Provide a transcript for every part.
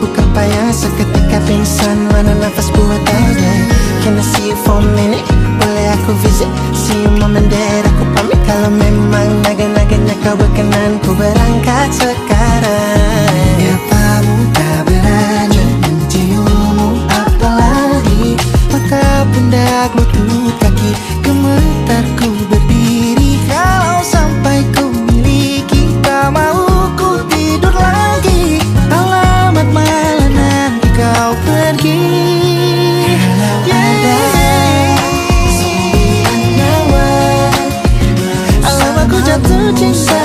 bukan payah, seketika pingsan, mana nafas buat aja. Can I see you for a minute? Boleh aku visit? See you mom and dad, aku pamit. Kalau memang naga-naganya kau berkenan, ku berangkat sekarang. Ya tak berani menciummu apalagi, maka pundak lutut kaki gemetar ku berdiri. Kalau sampai ku miliki, tak mau ku tidur lagi. Alamat malah nanti kau pergi. Jatuh cinta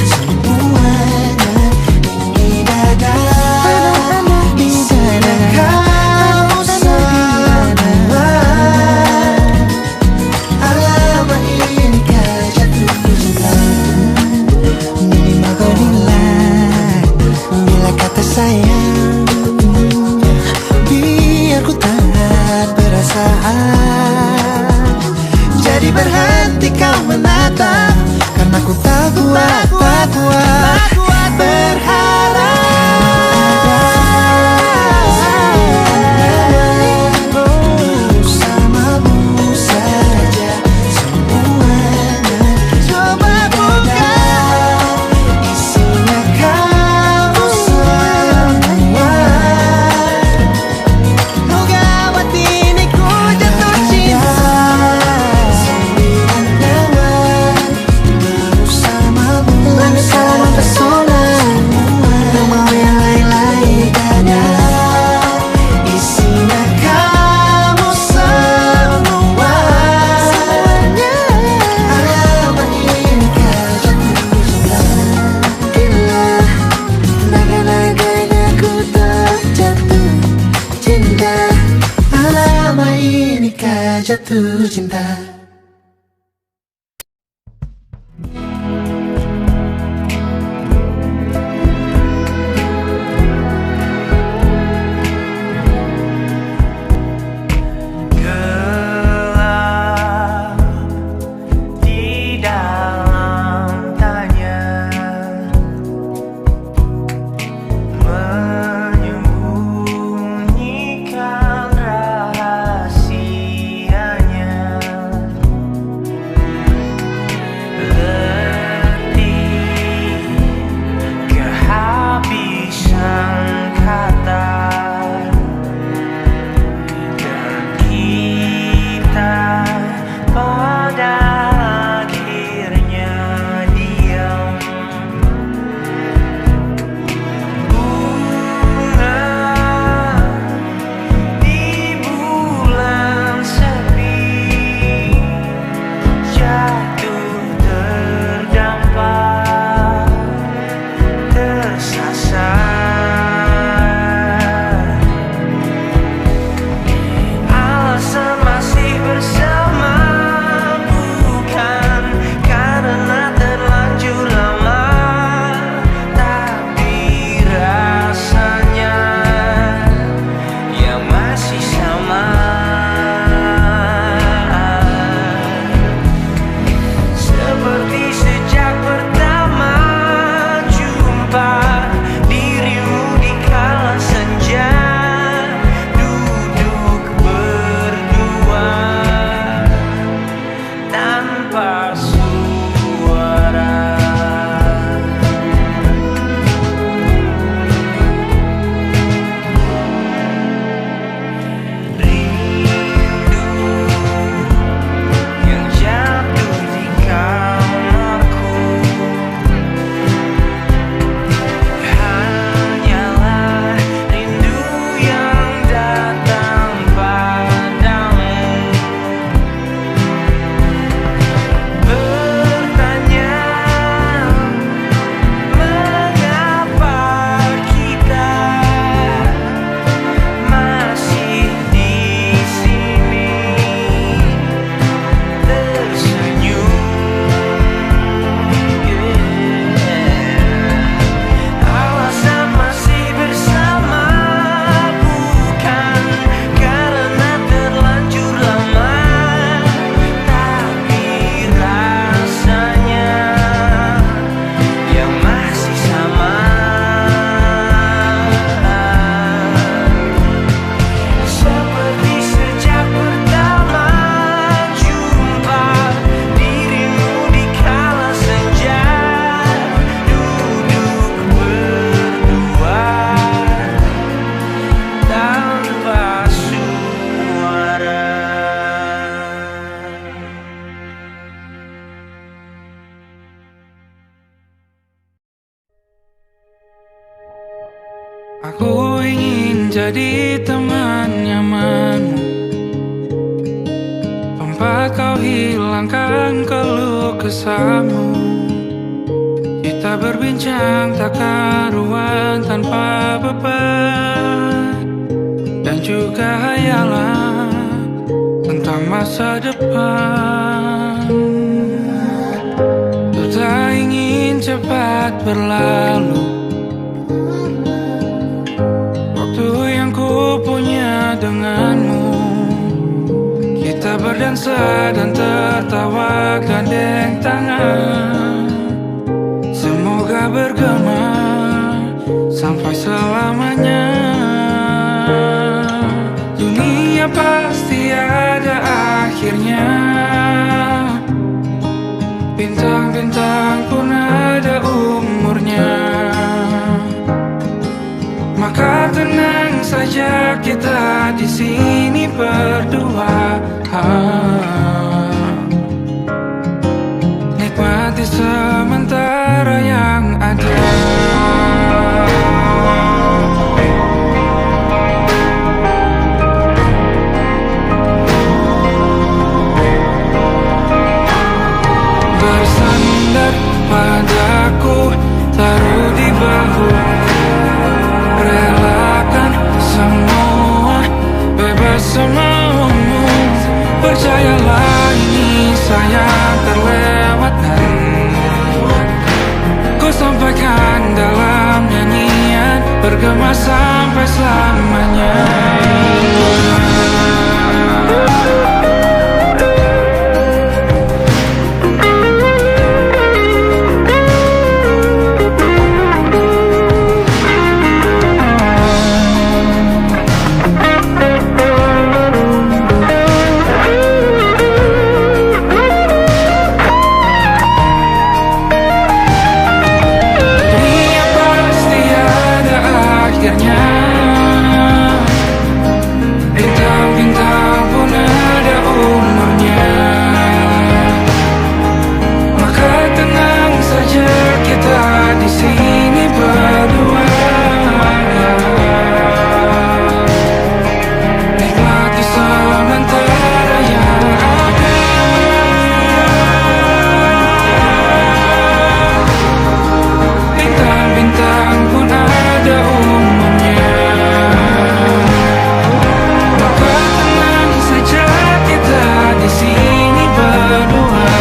semuanya ini dadah di sana kau semua. Alamat ini kau jatuh cinta. Minimal kau bilang, bila kata sayang, biar ku tahan perasaan. Jadi berhenti kau menatap, karena ku tak kuat berharap. Bersamamu saja semuanya. Coba buka, isinya kau semua. Oh gawat ini ku jatuh cinta. Bersamamu pesona. Aku ingin jadi teman nyamanmu, tempat kau hilangkan keluh kesahmu. Kita berbincang tak karuan tanpa beban, dan juga hayalan tentang masa depan. Ku tak ingin cepat berlalu waktu yang ku punya denganmu. Kita berdansa dan tertawa gandeng tangan, semoga bergema sampai selamanya. Dunia pasti ada akhirnya, bintang-bintang pun ada umurnya. Maka tenang saja kita di sini berdua, nikmati sementara yang ada. Bersandar padaku, taruh di bahu, relakan semua, bebas semaumu. Percayalah ini sayang terlewatkan, ku sampaikan dalam nyanyian, bergema sampai selamanya. Bintang-bintang pun ada umurnya. Maka tenang saja kita di sini berdua, nikmati sementara yang ada. Bintang-bintang pun ada umurnya. Di sini berdua,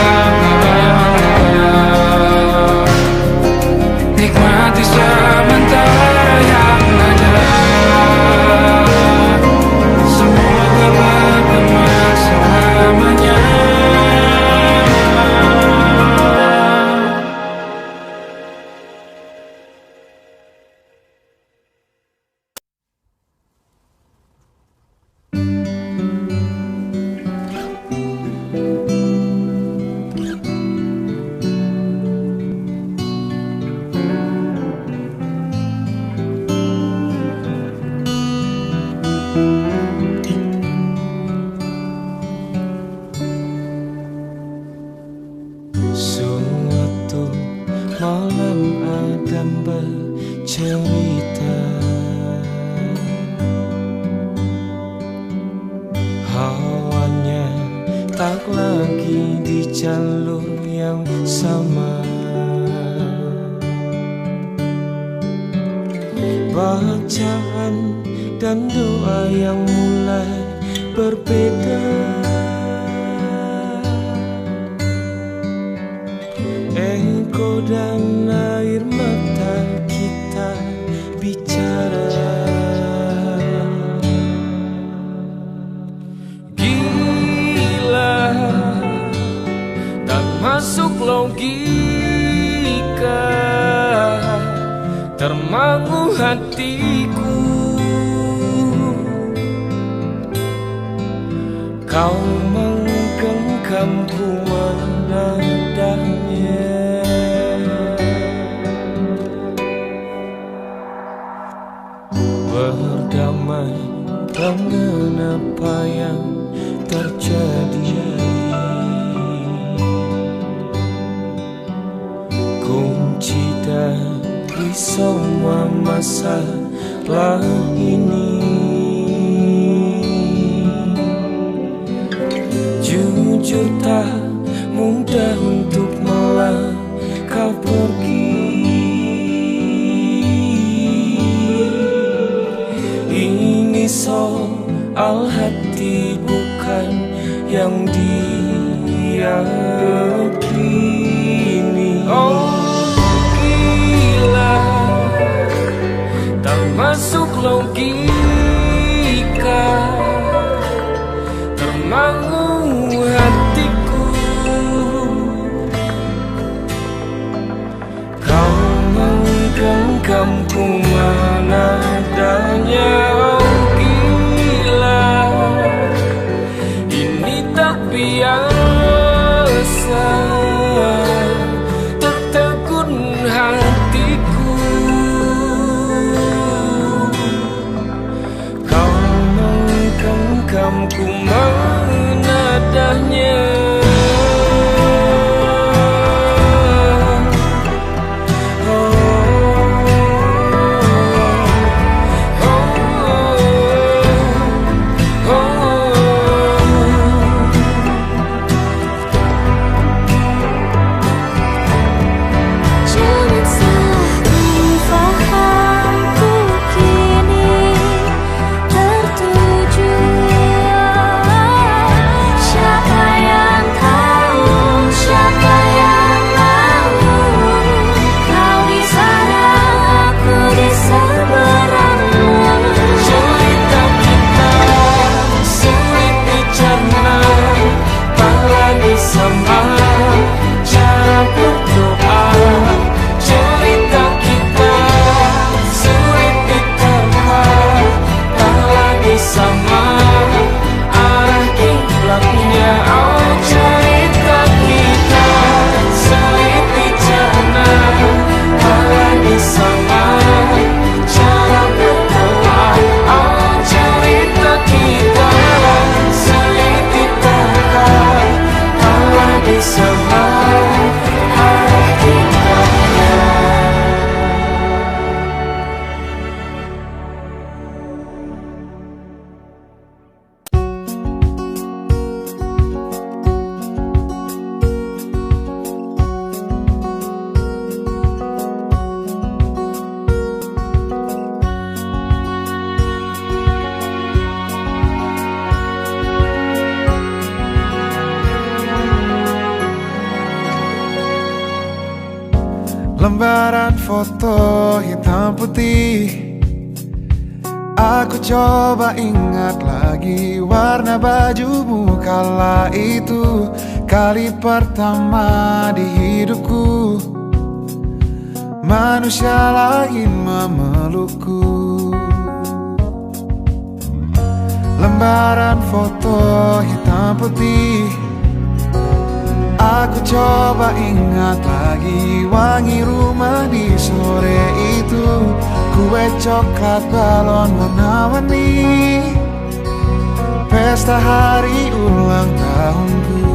nikmati sementara yang ada. Semoga bergema selamanya. Suatu malam Adam bercerita, hawanya tak lagi di jalur yang sama. Bacaan dan doa yang mulai berbeda. Engkau dan air mata kita bicara. Gila, tak masuk logika, termangu hatiku. Kau menggenggamku menadanya. Berdamai dengan apa yang terjadi, kunci dari semua masalah saatlah ini. Jujur tak mudah untuk melangkah pergi. Ini soal hati bukan yang diyakini. Oh gila, tak masuk logika, termangu hatiku. Kau menggenggamku mana adanya. Oh gila, ini tak biasa, tertegun hatiku. Kau menggenggamku mana adanya. Lembaran foto hitam putih, aku coba ingat lagi warna bajumu kala itu. Kali pertama di hidupku manusia lain memelukku. Lembaran foto hitam putih, aku coba ingat lagi wangi rumah di sore itu. Kue coklat balon warna-warni, pesta hari ulang tahunku.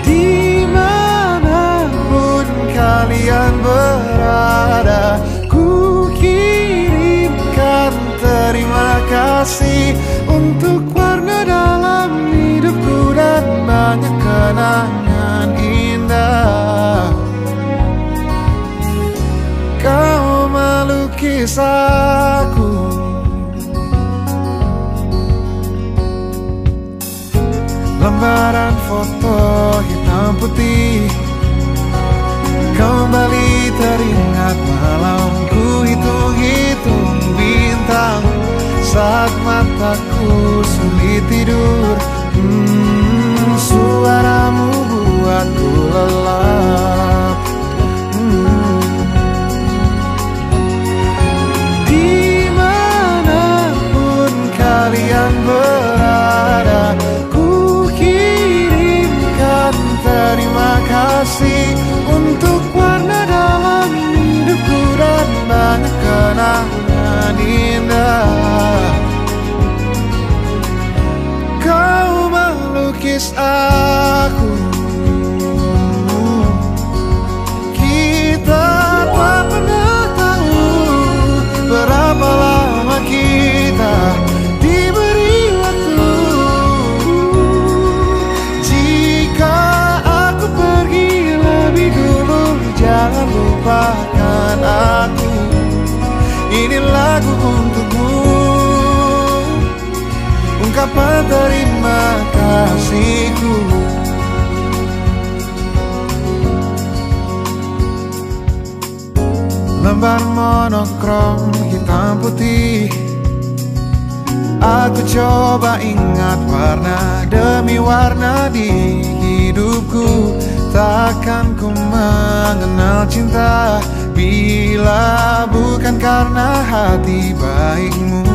Dimanapun kalian berada, ku kirimkan terima kasih untuk warna dalam hidupku dan banyak kenangan indah. Kau melukis aku, lembaran foto hitam putih. Kembali teringat malamku hitung-hitung bintang saat mataku sulit tidur. Suaramu buatku lelap. Dimanapun kalian berada, ku kirimkan terima kasih untuk warna dalam hidupku dan banyak kenangan indah. Kau melukis aku, kita tak pernah tahu ungkapan terima kasihku. Lembar monokrom hitam putih, aku coba ingat warna demi warna di hidupku. Takkan ku mengenal cinta bila bukan karena hati baikmu.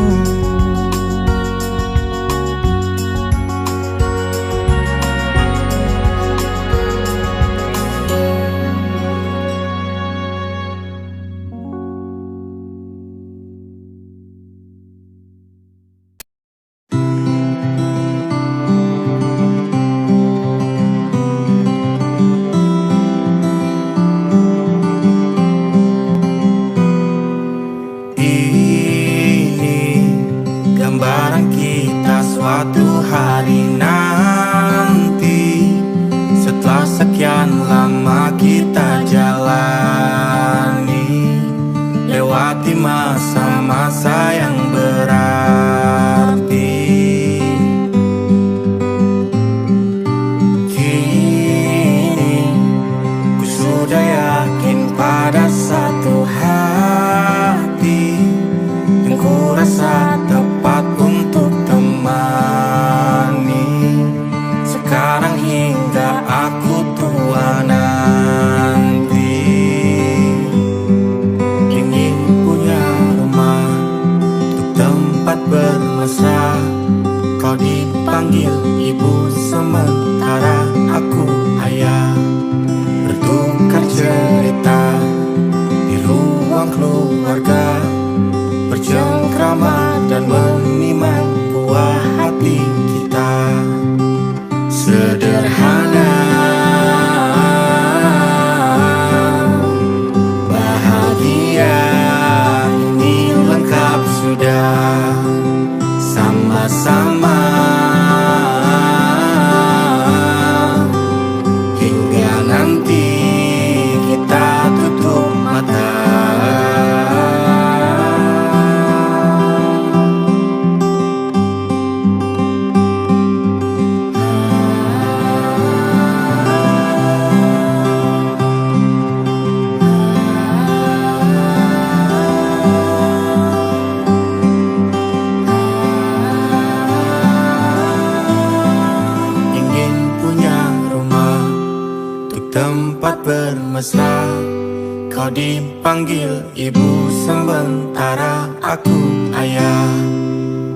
Kau dipanggil ibu sementara aku ayah,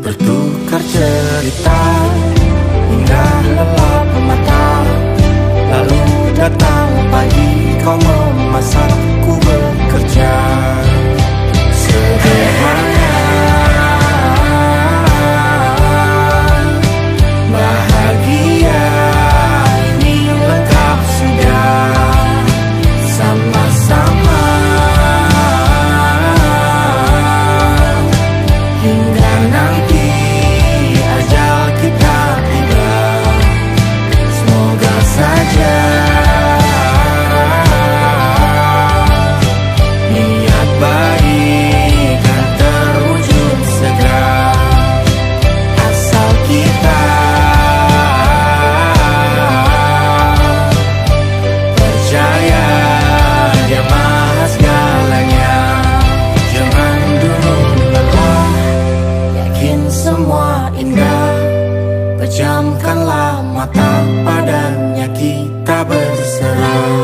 bertukar cerita hingga lelap mata. Lalu datang pagi kau memasak, ku bekerja sederhana. Bahagia ini lengkap sudah, sama-sama hingga nanti ajal kita tiba. Semoga saja niat baik kan terwujud segera, asal kita percaya Dia maha segalanya. Jangan dulu lelah, yakin semua indah. Pejamkanlah mata, padanya kita berserah.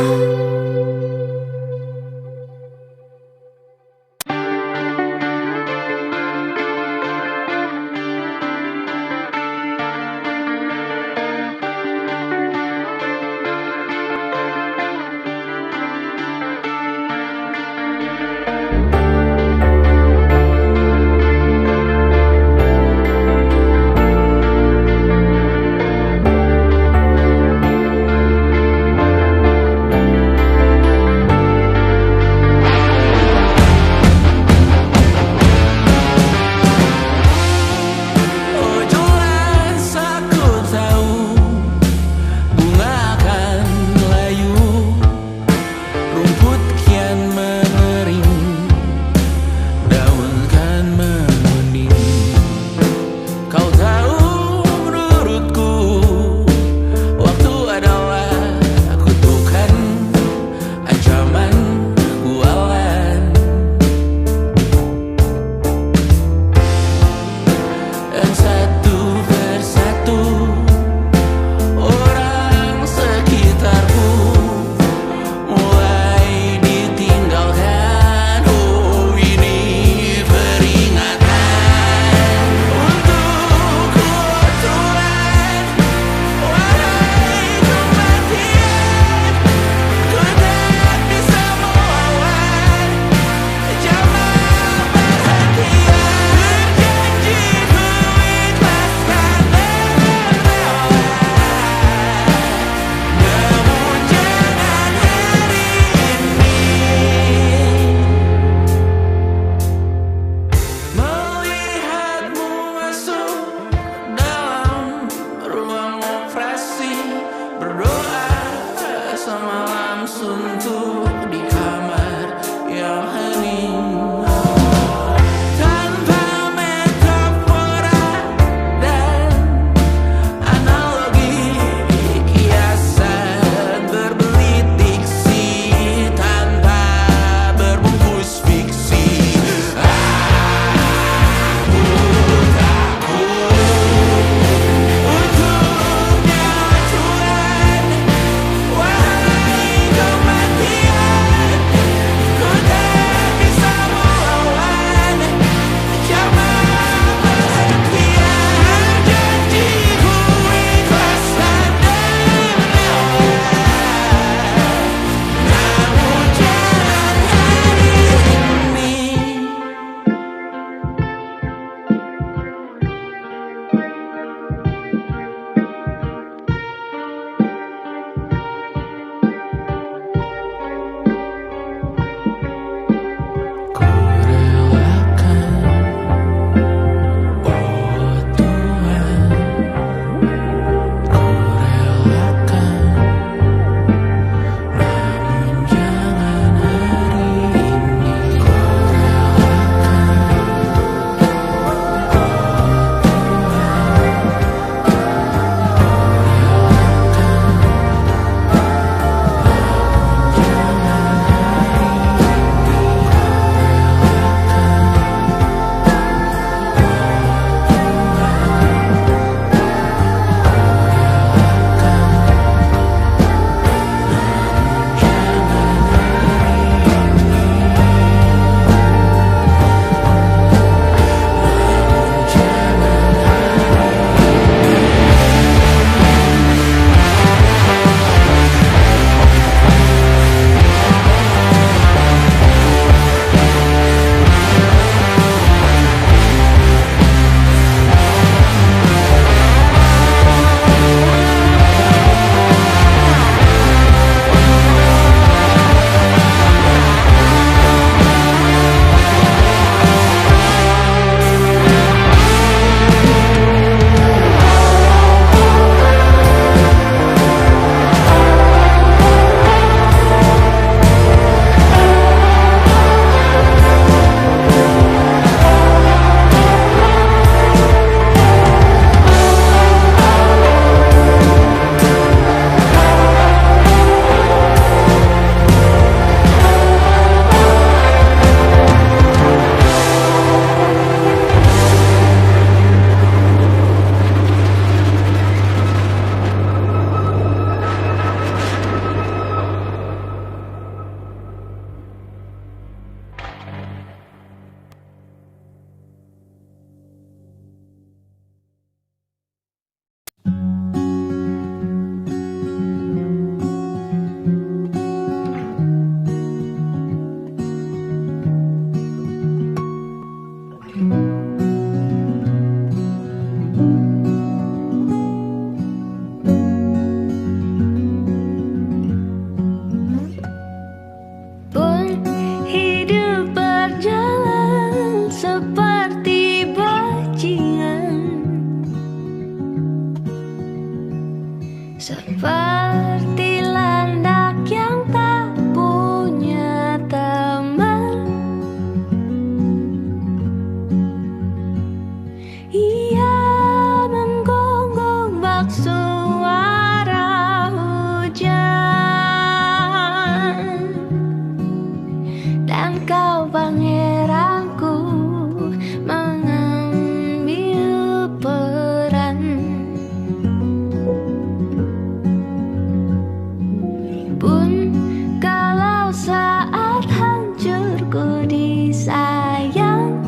Pun kalau saat hancurku disayang,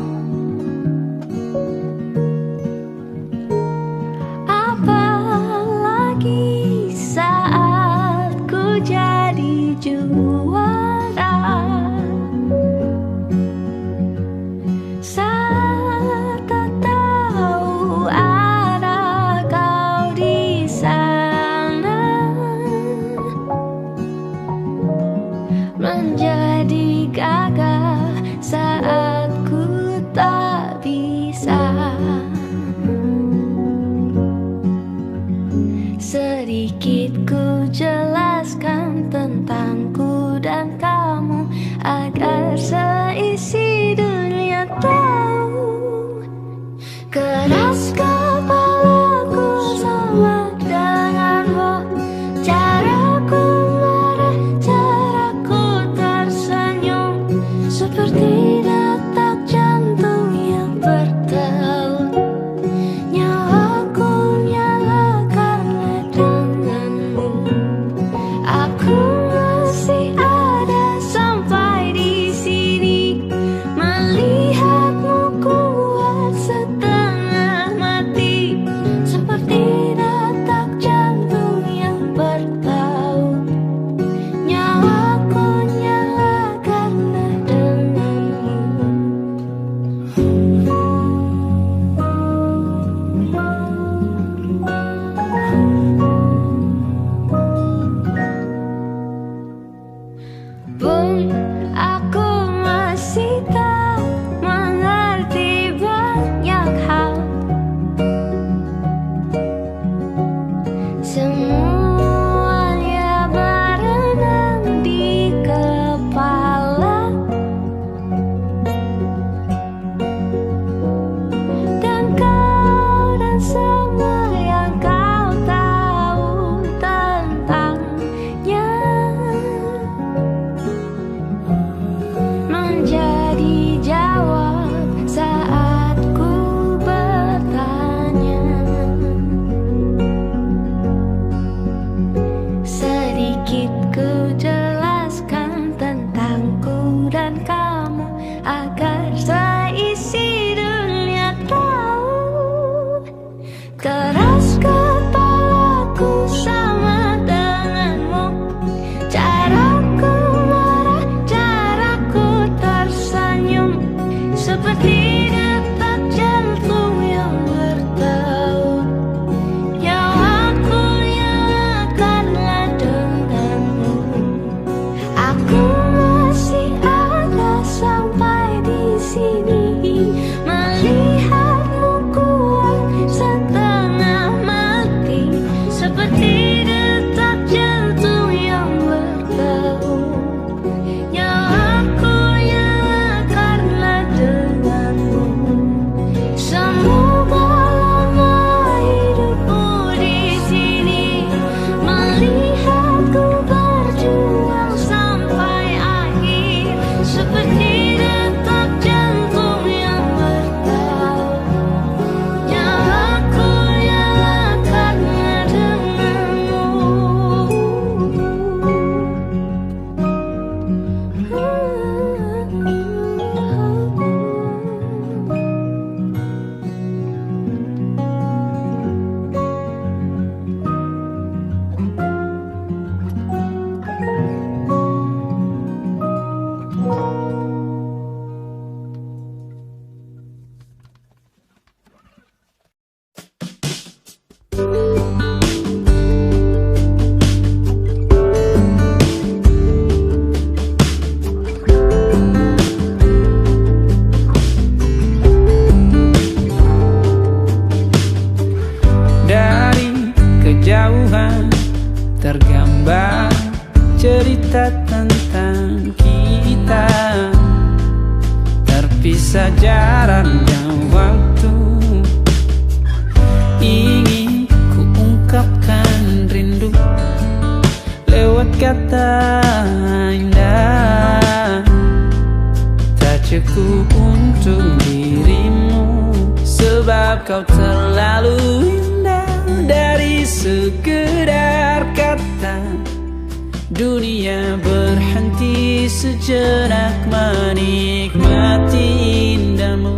apalagi saat ku jadi juara. Saat tak tahu arah kau di sana, menjadi gagah saat ku tak bisa. Sedikit ku jelaskan tentangku dan kamu agar seisi dunia tahu. Keras kepalaku sama denganmu, caraku marah, caraku tersenyum, seperti detak jantung yang bertaut. Nyawaku nyala karena denganmu. Aku masih ada sampai di sini, melihatmu kuat setengah mati, seperti detak jantung yang bertaut. Nyawaku nyala karena denganmu. Pun aku masih tak mengerti banyak hal. Semuanya berenang di kepala, dan kau dan semua yang kau tahu tentangnya menjadi jawab saat ku bertanya. Sedikit ku jelaskan tentangku dan kamu agar seisi dunia tahu. Keras kepalaku sama denganmu, caraku marah, caraku tersenyum, seperti detak jantung yang bertaut. Nyawaku nyala karena denganmu. Aku masih ada sampai di sini, melihatmu kuat setengah mati, seperti detak jantung yang bertaut. Nyawaku nyala karena denganmu. Semoga lama hidupku di sini, melihatku berjuang sampai akhir, seperti detak jantung yang bertaut. Nyawaku nyala karena denganmu. Dari kejauhan tergambar cerita tentang kita, terpisah jarak dan waktu. Ingin ku ungkapkan rindu lewat kata indah, tak cukup untuk dirimu, sebab kau terlalu indah. Dari sekedar kata dunia berhenti sejenak menikmati indahmu.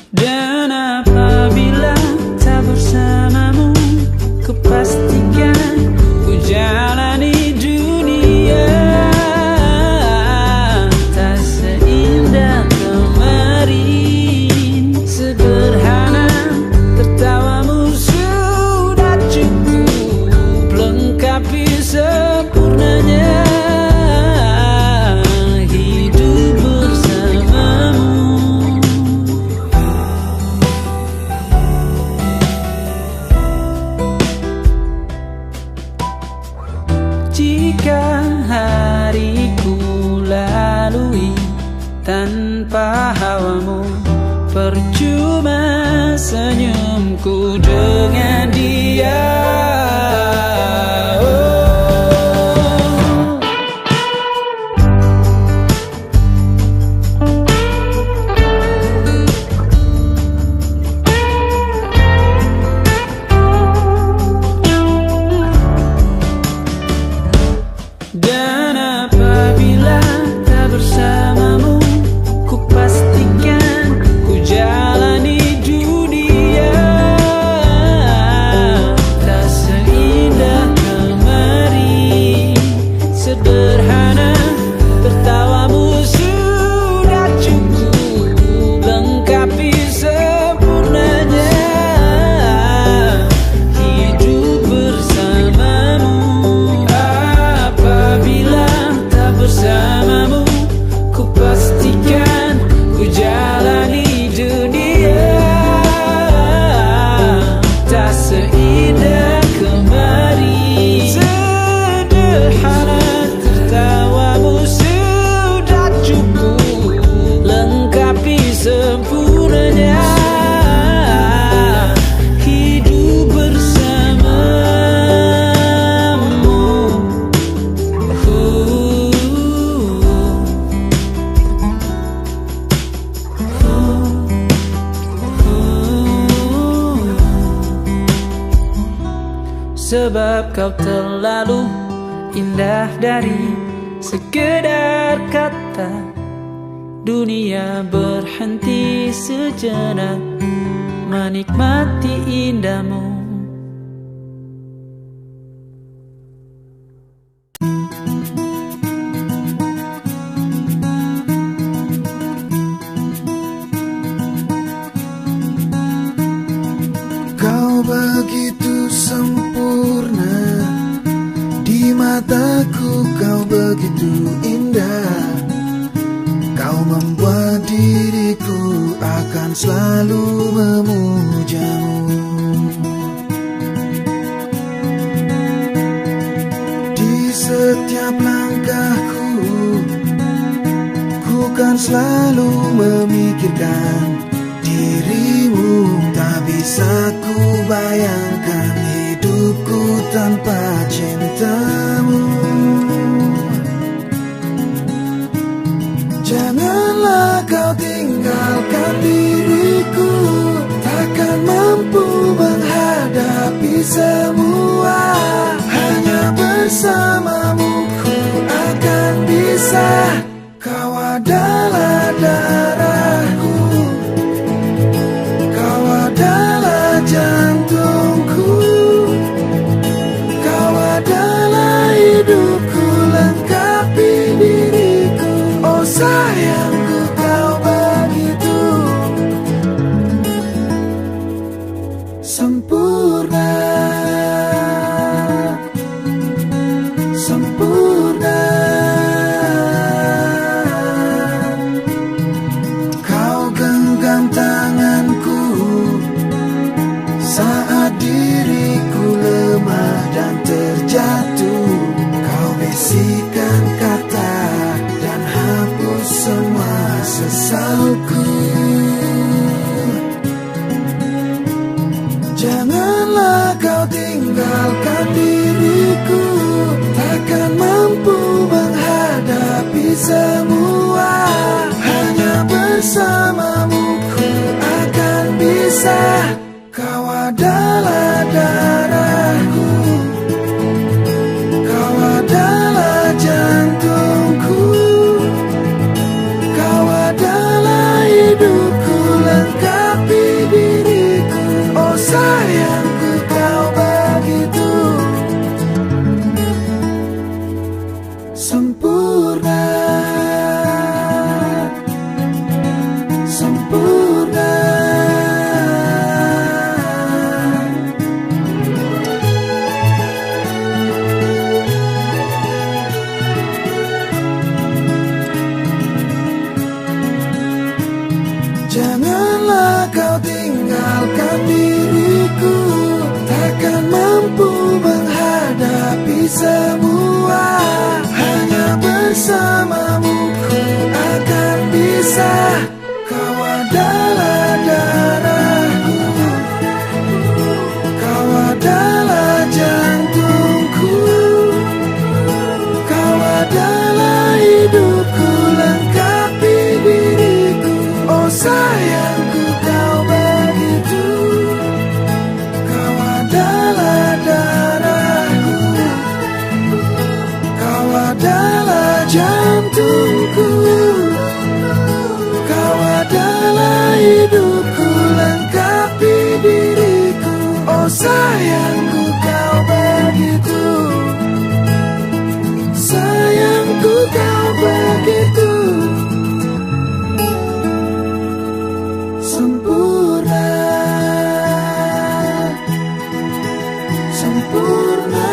Dan apabila tak bersamamu, kupastikan ku jalani dunia tak seindah kemarin. Sederhana, tertawamu sudah cukup lengkapi sempurnanya hidup bersamamu. Jika hariku lalui tanpa hawamu, percuma senyumku dengan dia. Dan apabila tak bersamamu, ku pastikan ku jalani dunia tak seindah kemarin. Sederhana, tertawamu sudah cukup lengkapi sempurnanya hidup bersamamu. Apabila tak bersamamu, ku pastikan ku jalani dunia tak seindah kemarin. Sederhana, tertawamu sudah cukup lengkapi sempurnanya hidup bersamamu. Sebab kau terlalu indah dari sekedar kata. Dunia berhenti sejenak menikmati indahmu. Kau begitu sempurna, di mataku kau begitu indah. Kau membuat diriku akan selalu memujamu. Di setiap langkahku, ku kan selalu memikirkan dirimu. Tak bisa ku bayangkan hidupku tanpa cintamu. Janganlah kau tinggalkan diriku, takkan mampu menghadapi semua. Hanya bersamamu ku akan bisa. Kau adalah darahku, kau adalah jantungku, kau adalah hidupku, lengkapi diriku. Oh sayangku, kau begitu sempurna, sempurna. Kau genggam tanganku saat diriku lemah dan terjatuh. Kau bisikan kata dan hapus semua sesalku. Janganlah kau tinggalkan diriku, takkan mampu menghadapi semua. Hanya bersamamu ku akan bisa. Kau adalah darah Sayangku kau begitu, sayangku kau begitu sempurna, sempurna.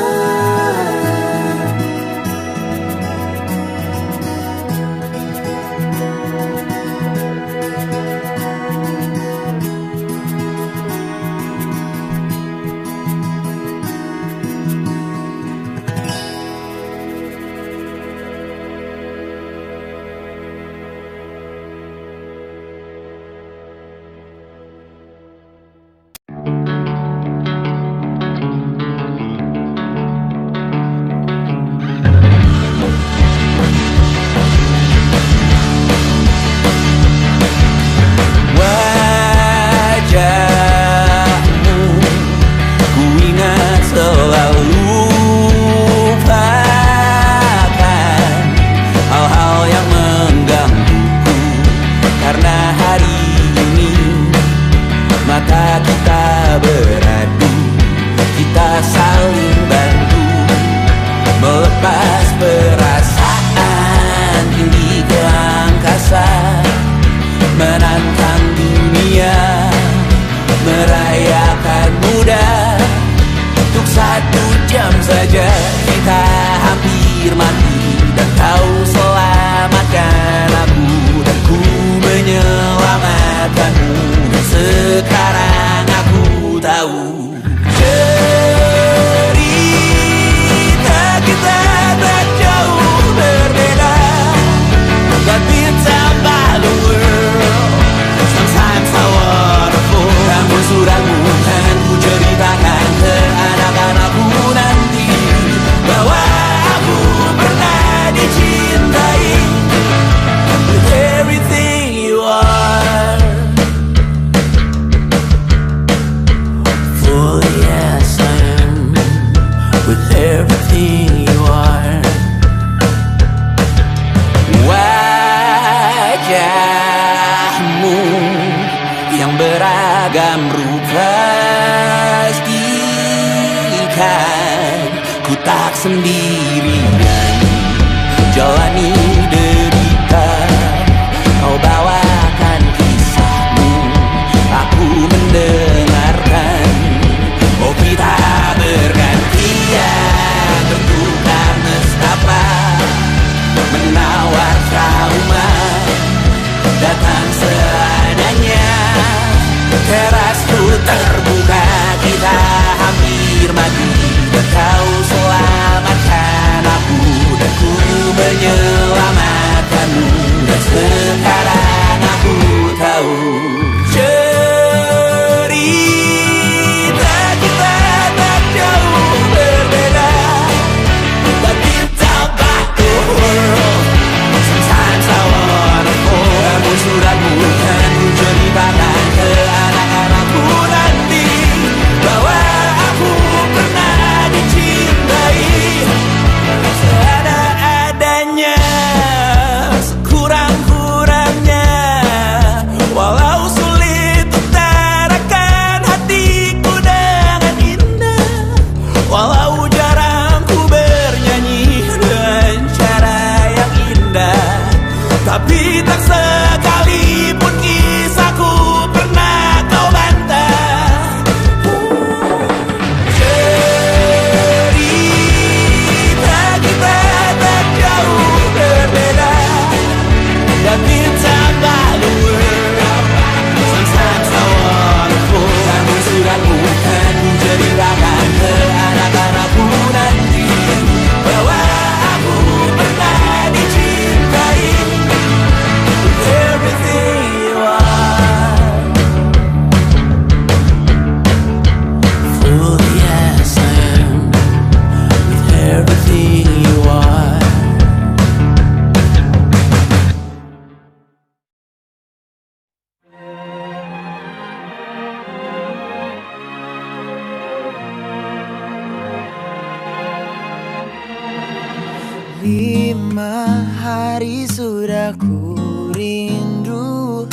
hari sudah ku rindu,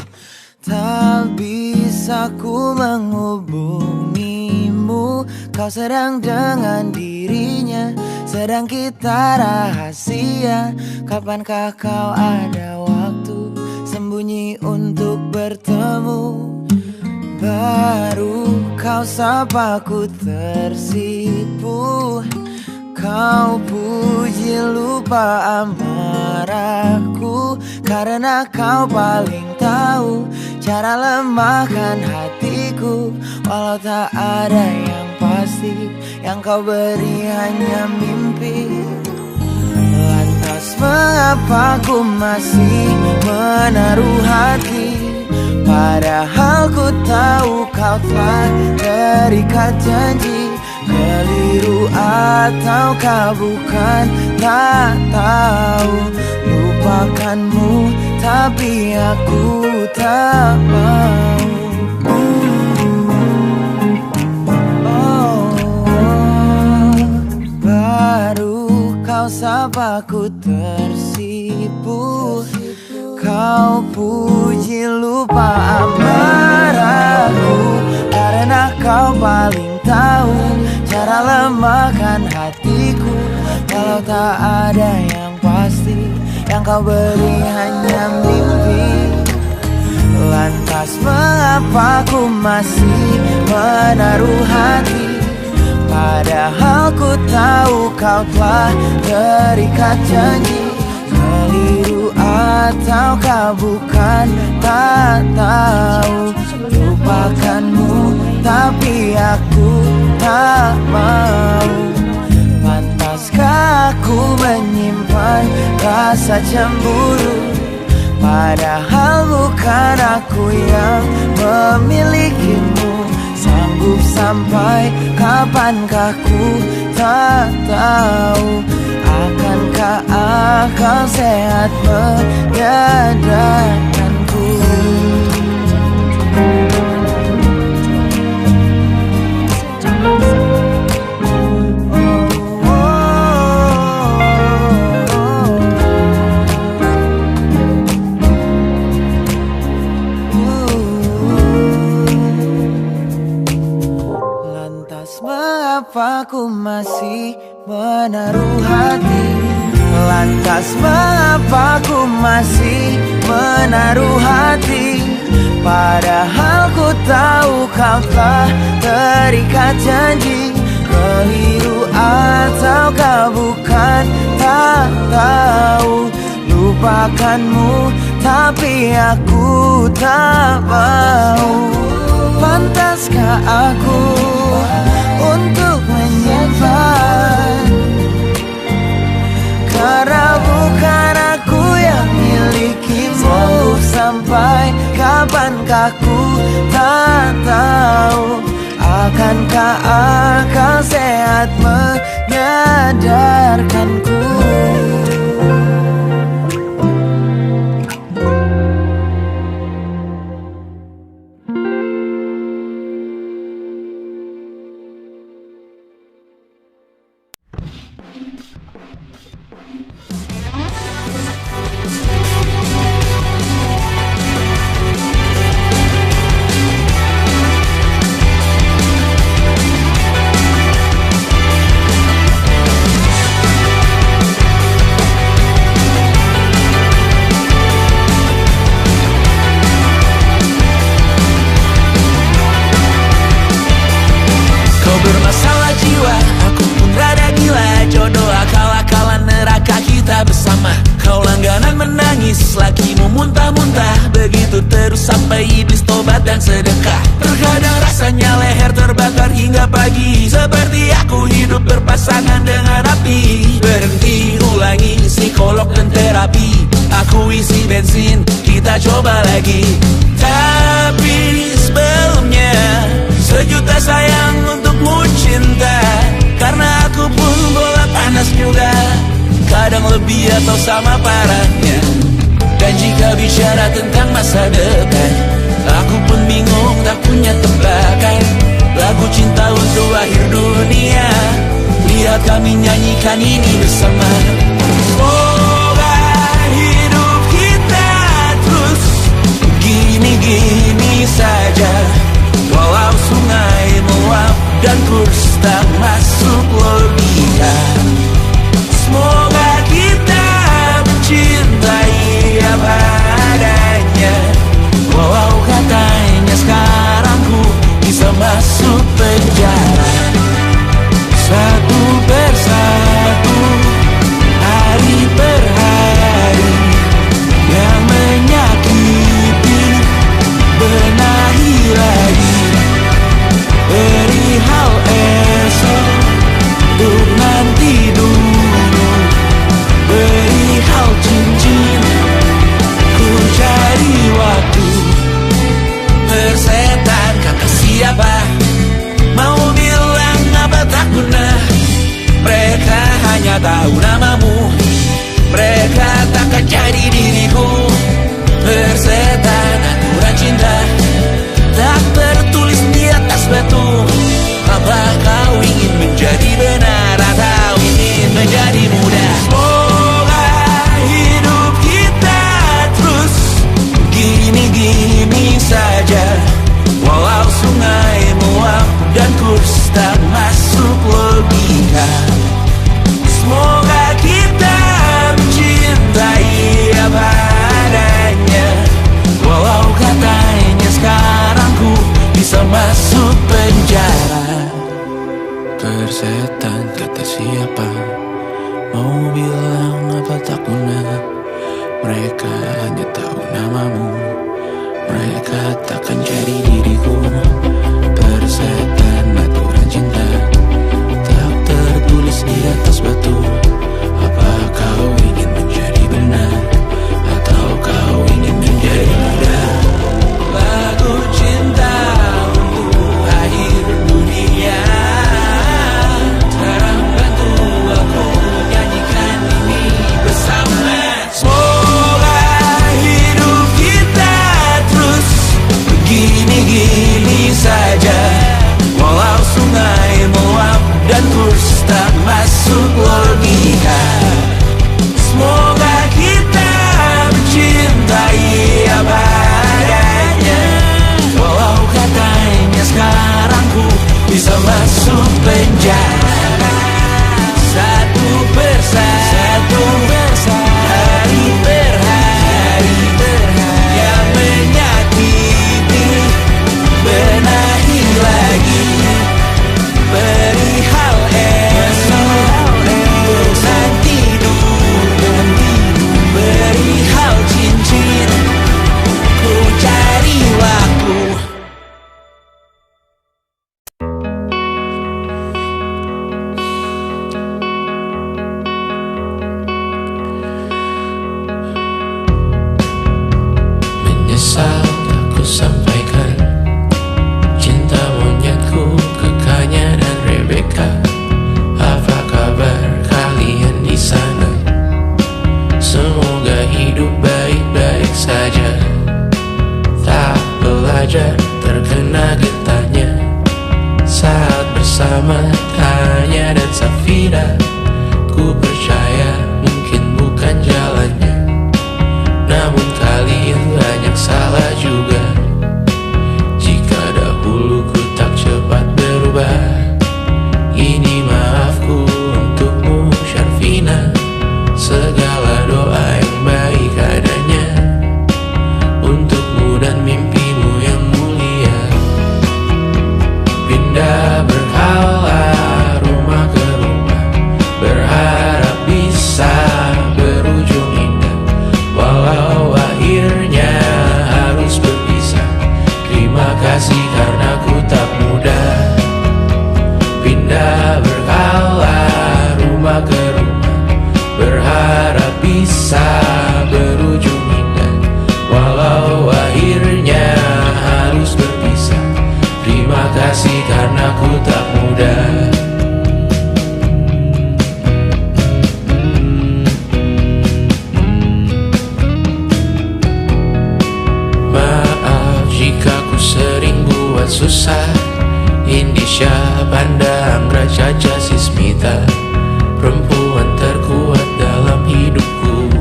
tak bisa ku menghubungimu. kau sedang dengan dirinya, sedang kita rahasia. Kapankah kau ada waktu sembunyi untuk bertemu? Baru kau sapa ku tersipu, kau puji lupa amarahku. Karena kau paling tahu cara lemahkan hatiku. Walau tak ada yang pasti, yang kau beri hanya mimpi. Lantas mengapa ku masih menaruh hati, padahal ku tahu kau telah terikat janji. Keliru ataukah bukan, tak tahu. Lupakanmu tapi aku tak mau. Baru kau sapa ku tersipu, kau puji lupa amarahku. Karena kau paling tahu cara lemahkan hatiku. Kalau tak ada yang pasti, yang kau beri hanya mimpi. Lantas mengapa ku masih menaruh hati, padahal ku tahu kau telah terikat janji. Keliru ataukah bukan, tak tahu. Lupakanmu tapi aku tak mau. Pantaskah aku menyimpan rasa cemburu, padahal bukan aku yang memilikimu. Sanggup sampai kapankah ku tak tahu. Akankah akal sehat menyadarkanku? Mengapa ku masih menaruh hati? Lantas mengapa ku masih menaruh hati? Padahal ku tahu kau telah terikat janji. Keliru ataukah bukan, tak tahu. Lupakanmu tapi aku tak mau. Pantaskah aku untuk menyimpan? Karena bukan aku yang milikimu. Sampai kapankah ku tak tahu. Akankah akal sehat menyadarkanku? Bermasalah jiwa, aku pun rada gila. Jodoh akal-akalan neraka kita bersama. Kau langganan menangis, lakimu muntah-muntah. Begitu terus sampai iblis tobat dan sedekah. Terkadang rasanya leher terbakar hingga pagi. Seperti aku hidup berpasangan dengan api. Berhenti, ulangi psikolog dan terapi. Aku isi bensin, kita coba lagi. Tapi sebelumnya sejuta sayang untukmu cinta. Karena aku pun bola panas juga, kadang lebih atau sama parahnya. Dan jika bicara tentang masa depan, aku pun bingung tak punya tebakan. Lagu cinta untuk akhir dunia, lihat kami nyanyikan ini bersama. Semoga hidup kita terus gini-gini saja. Walau sungai meluap dan kurs tak masuk logika. Semoga kita mencintai apa adanya, walau katanya sekarang ku bisa masuk penjara. Satu persatu, hari per hari yang menyakiti, benahi lagi, perihal esok, untuk nanti dulu, perihal cincin, ku cari waktu. Persetan kata siapa, mau bilang apa tak guna. Mereka hanya tahu namamu, mereka takkan jadi diriku. Persetan aturan cinta tak tertulis di atas batu. Apa kau ingin menjadi benar atau ingin menjadi muda? Semoga hidup kita terus gini-gini saja, walau sungai meluap dan kurs tak masuk logika. Semoga kita mencintai apa adanya, walau katanya sekarang ku bisa masuk penjara. Persetan kata siapa, mau bilang apa tak guna. Mereka hanya tahu namamu, mereka takkan jadi diriku. Persetan aturan cinta tak tertulis di atas batu. Apa kau ingin menjadi benar atau kau ingin menjadi muda? Lagu cinta untuk akhir dunia, sekarang bantu aku nyanyikan ini bersama. Semoga hidup kita terus begini-gini saja, walau sungai meluap dan kurs tak masuk logika. Semoga kita mencintai apa adanya, walau katanya sekarang ku bisa masuk penjara. Satu persatu, hari per hari yang menyakiti, benahi lagi, perihal esok, untuk nanti dulu, perihal cincin, ku cari waktu. Menyesal aku sampaikan cinta monyetku ke Kanya dan Rebecca. Apa kabar kalian di sana? Semoga hidup baik-baik saja. Tak belajar terkena getahnya saat bersama Tanya dan Safira. Ku percaya mungkin bukan jalannya, namun kalian banyak salah juga. Jika dahulu ku tak cepat berubah, ini maafku untukmu Syarfina. Segala doa yang baik adanya untukmu dan mimpimu yang mulia. Pindah berkala rumah ke rumah, berharap bisa berujung indah, walau akhirnya harus berpisah. Terima kasih karena ku tak mudah. Pindah berkala rumah ke rumah, berharap bisa berujung indah, walau akhirnya harus berpisah. Terima kasih karena ku tak mudah. Maaf jika ku sering buat susah. Indisha, Panda, Anggra, Caca, Sismita, perempuan terkuat dalam hidupku.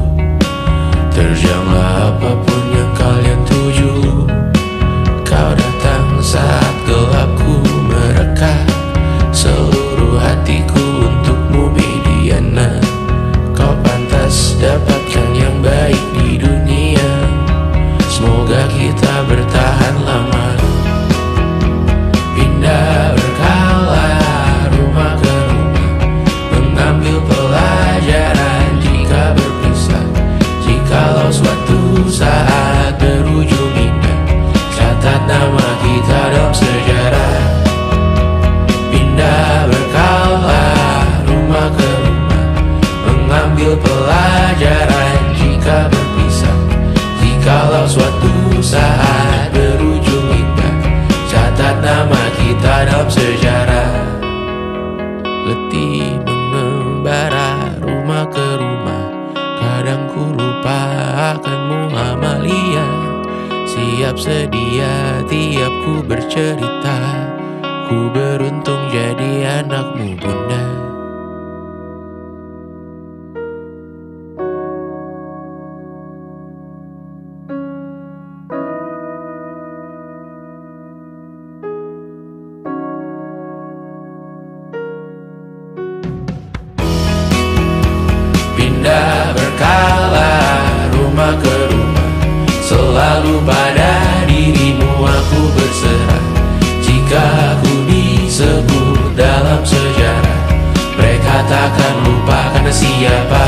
Terjanglah apapun yang kalian tuju. Kau datang saat gelapku merekah. ambil pelajaran jika berpisah. Jikalau suatu saat berujung indah, catat nama kita dalam sejarah. Letih mengembara rumah ke rumah, kadang ku lupa akanmu Amalia. Siap sedia tiap ku bercerita, ku beruntung jadi anakmu bunda. Pindah berkala rumah ke rumah, selalu pada dirimu aku berserah. Jika aku disebut dalam sejarah, mereka takkan lupa karena siapa